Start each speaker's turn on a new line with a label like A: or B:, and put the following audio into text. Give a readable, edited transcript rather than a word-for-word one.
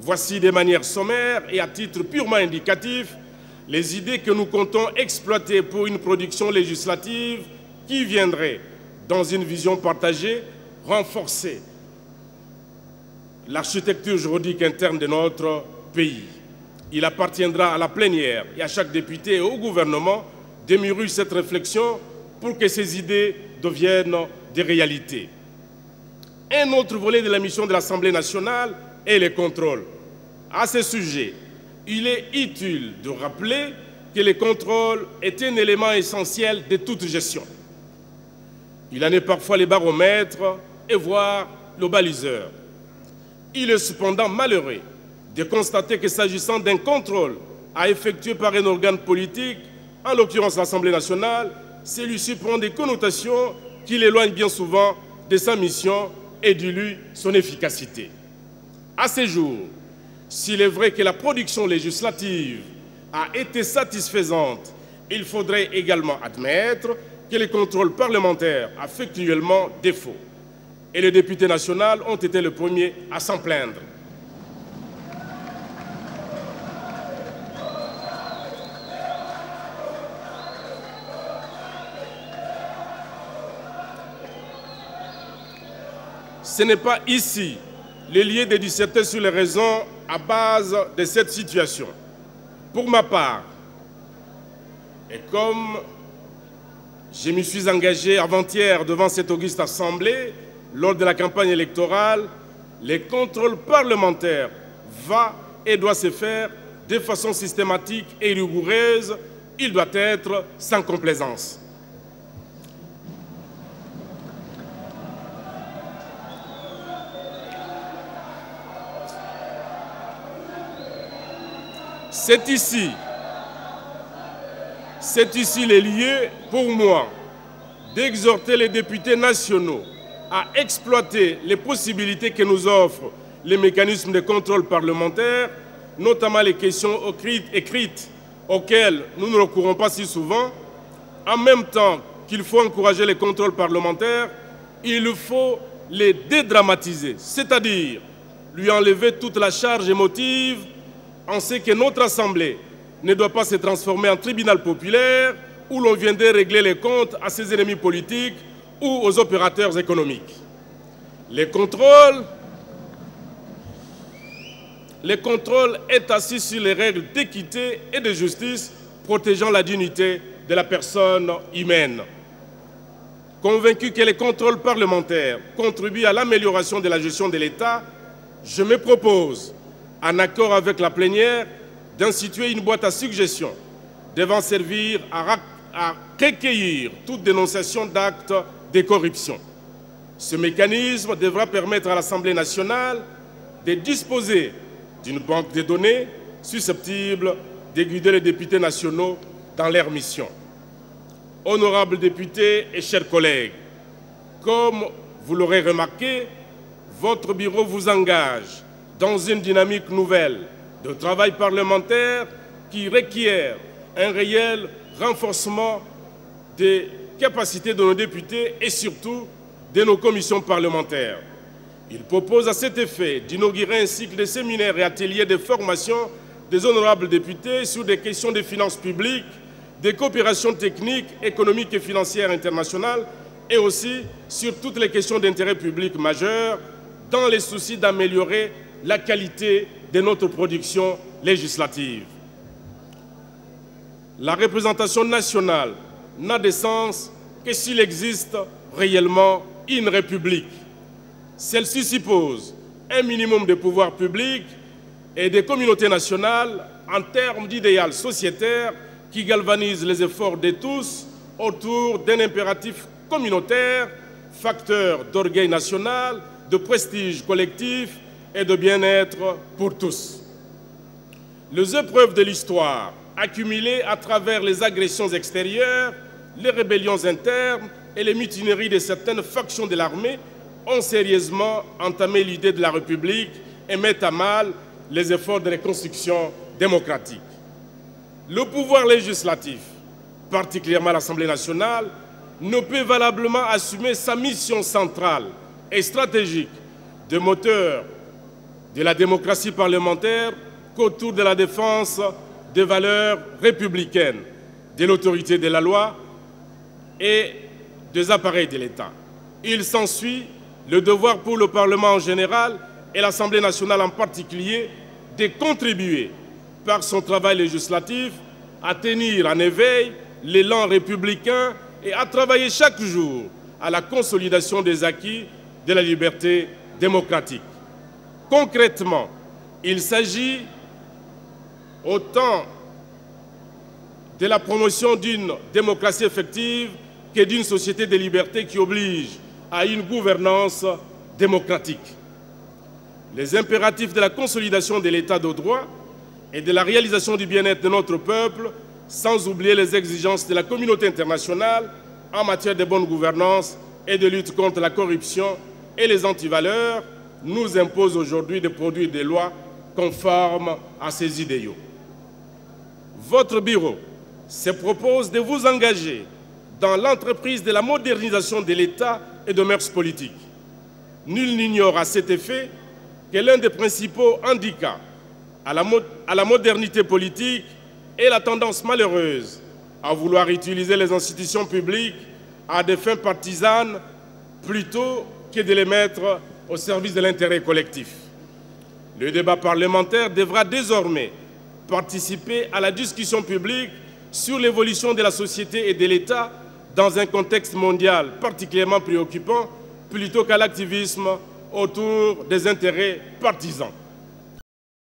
A: Voici de manière sommaire et à titre purement indicatif les idées que nous comptons exploiter pour une production législative qui viendrait, dans une vision partagée, renforcer l'architecture juridique interne de notre pays. Il appartiendra à la plénière et à chaque député et au gouvernement de mûrir cette réflexion pour que ces idées deviennent des réalités. Un autre volet de la mission de l'Assemblée nationale est le contrôle. À ce sujet, il est utile de rappeler que le contrôle est un élément essentiel de toute gestion. Il en est parfois le baromètre et voire le baliseur. Il est cependant malheureux de constater que s'agissant d'un contrôle à effectuer par un organe politique, en l'occurrence l'Assemblée nationale, celui-ci prend des connotations qui l'éloignent bien souvent de sa mission et diluent son efficacité. À ce jour, s'il est vrai que la production législative a été satisfaisante, il faudrait également admettre que les contrôles parlementaires a fait cruellement défaut. Et les députés nationaux ont été les premiers à s'en plaindre. Ce n'est pas ici le lieu de disserter sur les raisons à base de cette situation. Pour ma part, et comme je m'y suis engagé avant-hier devant cette auguste assemblée, lors de la campagne électorale, les contrôles parlementaires va et doit se faire de façon systématique et rigoureuse. Il doit être sans complaisance. C'est ici le lieu pour moi d'exhorter les députés nationaux à exploiter les possibilités que nous offrent les mécanismes de contrôle parlementaire, notamment les questions écrites auxquelles nous ne recourons pas si souvent. En même temps qu'il faut encourager les contrôles parlementaires, il faut les dédramatiser, c'est-à-dire lui enlever toute la charge émotive. On sait que notre Assemblée ne doit pas se transformer en tribunal populaire où l'on viendrait régler les comptes à ses ennemis politiques ou aux opérateurs économiques. Le contrôle est assis sur les règles d'équité et de justice protégeant la dignité de la personne humaine. Convaincu que les contrôles parlementaires contribuent à l'amélioration de la gestion de l'État, je me propose, en accord avec la plénière, d'instituer une boîte à suggestions devant servir à recueillir toute dénonciation d'actes de corruption. Ce mécanisme devra permettre à l'Assemblée nationale de disposer d'une banque de données susceptible de guider les députés nationaux dans leur mission. Honorables députés et chers collègues, comme vous l'aurez remarqué, votre bureau vous engage dans une dynamique nouvelle de travail parlementaire qui requiert un réel renforcement des capacités de nos députés et surtout de nos commissions parlementaires. Il propose à cet effet d'inaugurer un cycle de séminaires et ateliers de formation des honorables députés sur des questions de finances publiques, des coopérations techniques, économiques et financières internationales et aussi sur toutes les questions d'intérêt public majeur dans les soucis d'améliorer la qualité de notre production législative. La représentation nationale n'a de sens que s'il existe réellement une république. Celle-ci suppose un minimum de pouvoir public et des communautés nationales en termes d'idéal sociétaire qui galvanise les efforts de tous autour d'un impératif communautaire, facteur d'orgueil national, de prestige collectif et de bien-être pour tous. Les épreuves de l'histoire, accumulées à travers les agressions extérieures, les rébellions internes et les mutineries de certaines factions de l'armée, ont sérieusement entamé l'idée de la République et mettent à mal les efforts de reconstruction démocratique. Le pouvoir législatif, particulièrement l'Assemblée nationale, ne peut valablement assumer sa mission centrale et stratégique de moteur de la démocratie parlementaire qu'autour de la défense des valeurs républicaines, de l'autorité de la loi et des appareils de l'État. Il s'ensuit le devoir pour le Parlement en général et l'Assemblée nationale en particulier de contribuer par son travail législatif à tenir en éveil l'élan républicain et à travailler chaque jour à la consolidation des acquis de la liberté démocratique. Concrètement, il s'agit autant de la promotion d'une démocratie effective que d'une société de liberté qui oblige à une gouvernance démocratique. Les impératifs de la consolidation de l'état de droit et de la réalisation du bien-être de notre peuple, sans oublier les exigences de la communauté internationale en matière de bonne gouvernance et de lutte contre la corruption et les antivaleurs, nous imposent aujourd'hui de produire des lois conformes à ces idéaux. Votre bureau se propose de vous engager dans l'entreprise de la modernisation de l'État et de mœurs politiques. Nul n'ignore à cet effet que l'un des principaux handicaps à la modernité politique est la tendance malheureuse à vouloir utiliser les institutions publiques à des fins partisanes plutôt que de les mettre au service de l'intérêt collectif. Le débat parlementaire devra désormais participer à la discussion publique sur l'évolution de la société et de l'État dans un contexte mondial particulièrement préoccupant, plutôt qu'à l'activisme autour des intérêts partisans.